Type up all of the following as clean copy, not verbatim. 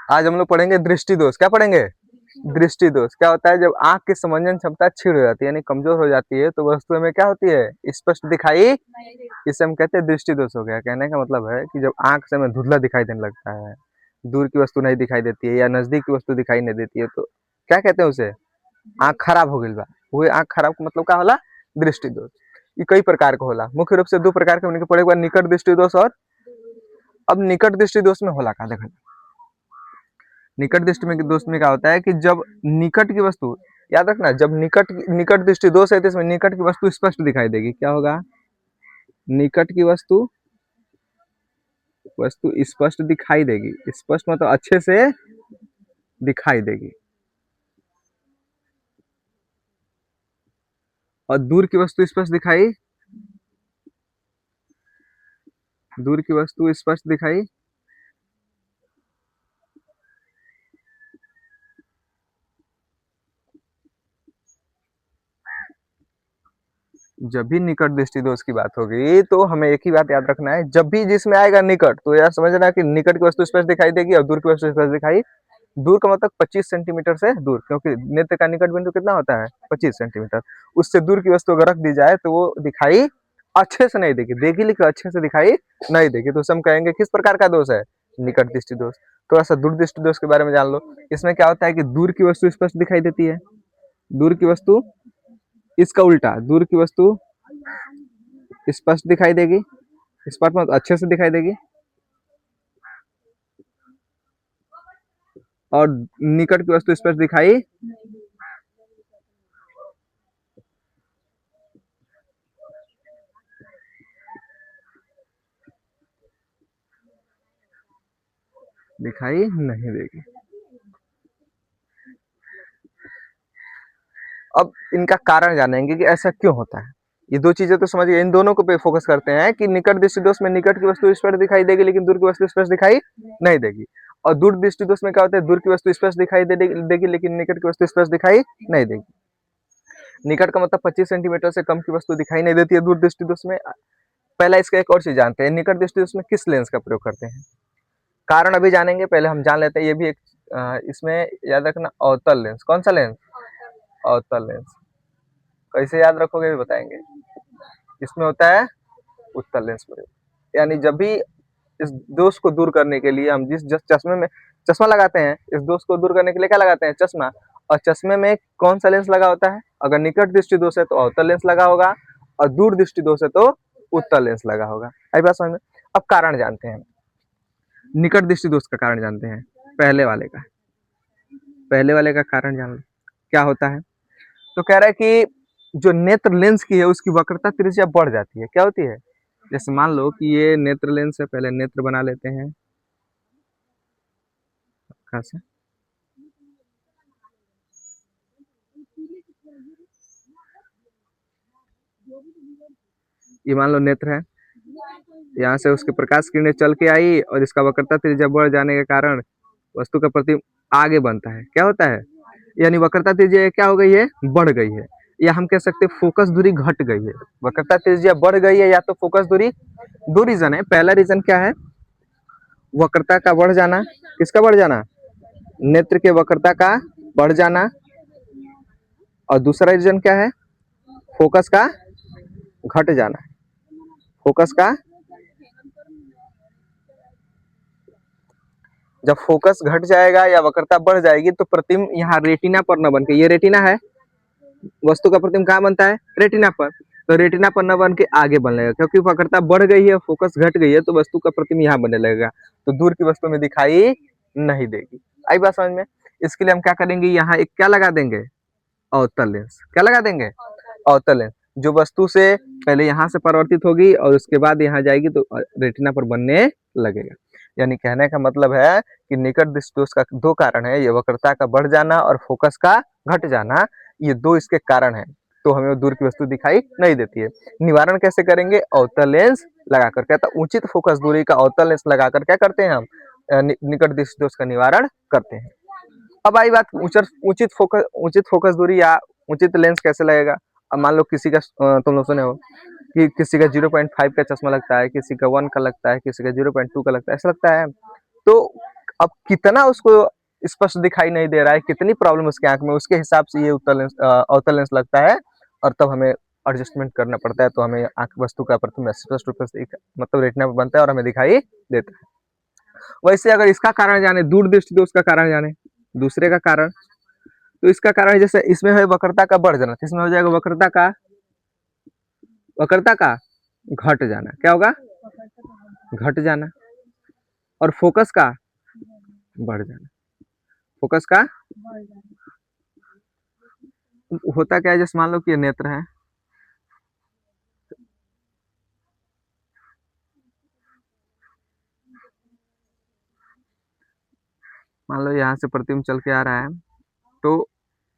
आज हम लोग पढ़ेंगे दृष्टि दोष। क्या पढ़ेंगे? दृष्टि दोष। क्या होता है? जब आंख की समंजन क्षमता क्षीण हो जाती है यानी कमजोर हो जाती है तो वस्तु में क्या होती है? स्पष्ट दिखाई। इसे हम कहते हैं दृष्टि दोष हो गया। कहने का मतलब है कि जब आंख से हमें धुंधला दिखाई देने लगता है, दूर की वस्तु नहीं दिखाई देती है या नजदीक की वस्तु दिखाई नहीं देती है, तो क्या कहते हैं उसे? आंख खराब हो गई बा। वो आंख खराब का मतलब क्या होला? दृष्टि दोष। ये कई प्रकार का होला, मुख्य रूप से दो प्रकार के हमने पढ़े, निकट दृष्टि दोष और अब निकट दृष्टि दोष में होला का देखा। निकट दृष्टि में दोष में क्या होता है कि जब निकट की वस्तु, याद रखना, जब निकट निकट दृष्टि दोष है तो इसमें निकट की वस्तु स्पष्ट दिखाई देगी। क्या होगा? निकट की वस्तु वस्तु स्पष्ट दिखाई देगी। स्पष्ट मतलब अच्छे से दिखाई देगी। और दूर की वस्तु स्पष्ट दिखाई, दूर की वस्तु स्पष्ट दिखाई जब भी निकट दृष्टि दोष की बात होगी तो हमें एक ही बात याद रखना है, जब भी जिसमें आएगा निकट तो यह समझना कि निकट की वस्तु स्पष्ट दिखाई देगी और दूर की वस्तु स्पष्ट दिखाई। दूर का मतलब 25 सेंटीमीटर से दूर, क्योंकि नेत्र का निकट बिंदु कितना होता है? 25 सेंटीमीटर। उससे दूर की वस्तु अगर रख दी जाए तो वो दिखाई अच्छे से नहीं देगी, देगी लेकिन अच्छे से दिखाई नहीं देगी। तो उसे हम कहेंगे किस प्रकार का दोष है? निकट दृष्टि दोष। थोड़ा सा दूर दृष्टि दोष के बारे में जान लो। इसमें क्या होता है कि दूर की वस्तु स्पष्ट दिखाई देती है, दूर की वस्तु, इसका उल्टा, दूर की वस्तु स्पष्ट दिखाई देगी। स्पष्ट मतलब अच्छे से दिखाई देगी। और निकट की वस्तु स्पष्ट दिखाई दिखाई नहीं देगी। अब इनका कारण जानेंगे कि ऐसा क्यों होता है। ये दो चीजें तो समझिए, इन दोनों को पे फोकस करते हैं कि निकट दृष्टि दोष में निकट की वस्तु स्पष्ट दिखाई देगी लेकिन दूर की वस्तु स्पष्ट दिखाई नहीं देगी। और दूर दृष्टि दोष में क्या होता है? दूर की वस्तु स्पष्ट दिखाई देगी लेकिन निकट की वस्तु स्पष्ट दिखाई नहीं देगी। निकट का मतलब 25 सेंटीमीटर से कम की वस्तु दिखाई नहीं देती है दूर दृष्टि दोष में। पहला इसका एक और चीज जानते हैं, निकट दृष्टि दोष में किस लेंस का प्रयोग करते हैं। कारण अभी जानेंगे, पहले हम जान लेते हैं ये भी एक इसमें याद रखना, अवतल लेंस। कौन सा लेंस? अवतल लेंस। कैसे याद रखोगे भी बताएंगे। इसमें होता है उत्तल लेंस प्रयोग। यानी जब भी इस दोष को दूर करने के लिए हम जिस चश्मे में चश्मा लगाते हैं, इस दोष को दूर करने के लिए क्या लगाते हैं? चश्मा। और चश्मे में कौन सा लेंस लगा होता है? अगर निकट दृष्टि दोष है तो अवतल लेंस लगा होगा और दूर दृष्टि दोष है तो उत्तल लेंस लगा होगा। आई बात समझ में? अब कारण जानते हैं, निकट दृष्टि दोष का कारण जानते हैं। पहले वाले का कारण जान लो क्या होता है। तो कह रहा है कि जो नेत्र लेंस की है उसकी वक्रता त्रिज्या बढ़ जाती है। क्या होती है? जैसे मान लो कि ये नेत्र लेंस है, पहले नेत्र बना लेते हैं खासा। ये मान लो नेत्र है, यहाँ से उसकी प्रकाश किरणें चल के आई और इसका वक्रता त्रिज्या बढ़ जाने के कारण वस्तु का प्रतिबिंब आगे बनता है। क्या होता है? यानी वक्रता त्रिज्या क्या हो गई है? बढ़ गई है। या हम कह सकते हैं फोकस दूरी घट गई है। वक्रता त्रिज्या बढ़ गई है या तो फोकस दूरी। दो रीजन है। पहला रीजन क्या है? वक्रता का बढ़ जाना। किसका बढ़ जाना? नेत्र के वक्रता का बढ़ जाना। और दूसरा रीजन क्या है? फोकस का घट जाना। फोकस का, जब फोकस घट जाएगा या वक्रता बढ़ जाएगी तो प्रतिबिंब यहाँ रेटिना पर न बन के, ये रेटिना है, वस्तु का प्रतिबिंब कहाँ बनता है? रेटिना पर। तो रेटिना पर न बन के आगे बन लगेगा, क्योंकि वक्रता बढ़ गई है, फोकस घट गई है, तो वस्तु का प्रतिबिंब यहाँ बनने लगेगा, तो दूर की वस्तु में दिखाई नहीं देगी। आई बात समझ में? इसके लिए हम क्या करेंगे, यहाँ एक क्या लगा देंगे? अवतल लेंस। क्या लगा देंगे? अवतल लेंस। जो वस्तु से पहले यहाँ से परावर्तित होगी और उसके बाद यहाँ जाएगी तो रेटिना पर बनने लगेगा। यानी कहने का मतलब है कि निकट दृष्टि दोष का दो कारण है, ये वक्रता का बढ़ जाना और फोकस का घट जाना। ये दो इसके कारण है, तो हमें दूर की वस्तु दिखाई नहीं देती है। निवारण कैसे करेंगे? अवतल लेंस लगाकर। कहता उचित फोकस दूरी का अवतल लेंस लगाकर क्या करते हैं हम? निकट दृष्टि दोष का निवारण करते हैं। अब आई बात उचित फोकस दूरी या उचित लेंस कैसे लगेगा। अब मान लो किसी का तुम लोग सुने हो कि किसी का 0.5 का चश्मा लगता है, किसी का 1 का लगता है, किसी का 0.2 का लगता है, ऐसा लगता है। तो अब कितना उसको स्पष्ट दिखाई नहीं दे रहा है, कितनी प्रॉब्लम उसके आंख में, उसके हिसाब से ये उत्तल लेंस अवतल लेंस लगता है, और तब हमें एडजस्टमेंट करना पड़ता है, तो हमें आंख वस्तु का प्रतिबिंब स्पष्ट रूप से मतलब रेटिना पर बनता है और हमें दिखाई देता है। वैसे अगर इसका कारण जाने, दूरदृष्टि दोष का कारण जाने, दूसरे का कारण, तो इसका कारण जैसे इसमें है वक्रता का बढ़ जाना, इसमें हो जाएगा वक्रता का घट जाना। क्या होगा? घट जाना। और फोकस का बढ़ जाना। फोकस का होता क्या है, जैसे मान लो कि ये नेत्र है, मान लो यहाँ से प्रतिबिंब चल के आ रहा है, तो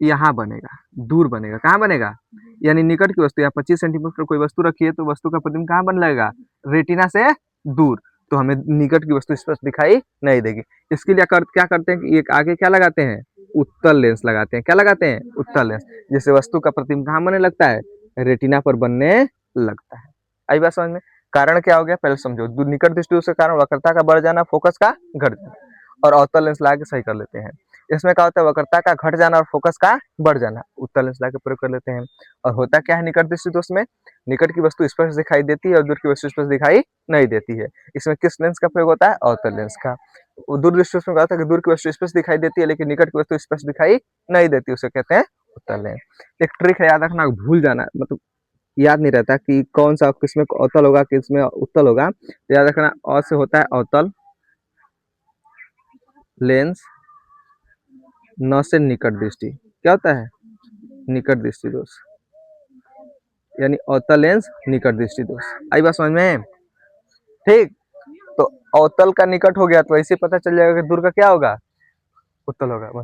यहाँ बनेगा, दूर बनेगा। कहाँ बनेगा? यानी निकट की वस्तु, यहाँ 25 सेंटीमीटर कोई वस्तु रखी है, तो वस्तु का प्रतिबिंब कहाँ बन लगेगा? रेटिना से दूर, तो हमें निकट की वस्तु स्पष्ट दिखाई नहीं देगी। इसके लिए क्या करते हैं कि एक आगे क्या लगाते हैं? उत्तल लेंस लगाते हैं। क्या लगाते हैं? उत्तल लेंस। जिससे वस्तु का प्रतिबिंब कहाँ बनने लगता है? रेटिना पर बनने लगता है। आई बात समझ में? कारण क्या हो गया पहले समझो। निकट दृष्टि दोष के कारण वक्रता का बढ़ जाना, फोकस का घट जाना, और अवतल लेंस ला के सही कर लेते हैं। इसमें क्या होता है? वक्रता का घट जाना और फोकस का बढ़ जाना, उत्तल लेंस ला के प्रयोग कर लेते हैं। और होता क्या है निकट दृष्टि दोष में? निकट की वस्तु स्पष्ट दिखाई देती है और दूर की वस्तु स्पष्ट दिखाई नहीं देती है। इसमें किस लेंस का प्रयोग होता है? अवतल लेंस का। दूर दृष्टि दोष में कहा था कि दूर की वस्तु स्पष्ट दिखाई देती है लेकिन निकट की वस्तु स्पष्ट दिखाई नहीं देती, उसे कहते हैं उत्तल लेंस। एक ट्रिक है, याद रखना, भूल जाना, मतलब याद नहीं रहता कि कौन सा किसमें अवतल होगा किसमें उत्तल होगा, तो याद रखना अ से होता है अवतल लेंस, न से निकट दृष्टि। क्या होता है? निकट दृष्टि दोष, यानी अवतल लेंस निकट दृष्टि दोष। आई बात समझ में? ठीक। तो अवतल का निकट हो गया तो ऐसे पता चल जाएगा कि दूर का क्या होगा? उत्तल होगा।